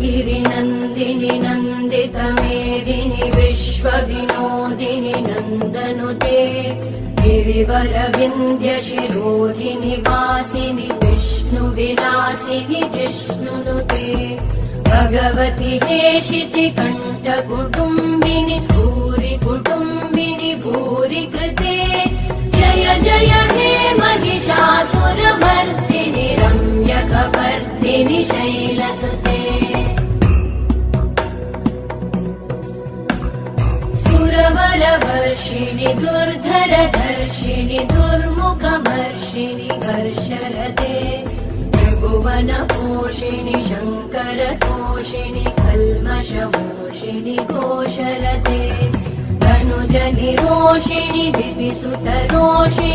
गिरिनन्दिनि नन्दितमेदिनि विश्वविनोदिनि नन्दनुते गिरिवरविन्द्यशिरोधिनि वासिनि विष्णुविलासिनि जिष्णुनुते भगवति हेशिति कण्ठकुटुम्बिनि भूरि कुटुम्बिनि भूरि कृते जय जय हे महिषासुरमर्दिनि रम्यकपर्दिनि शैलसुते सुरवरवर्षिणि दुर्धरधर्षिणि दुर्मुखमर्षिणि घर्षरते त्रिभुवनपोषिणि शङ्करतोषिणि कल्मषमोषिणि घोषरते धनुजनिरोषिणि दिविसुतरोषिणि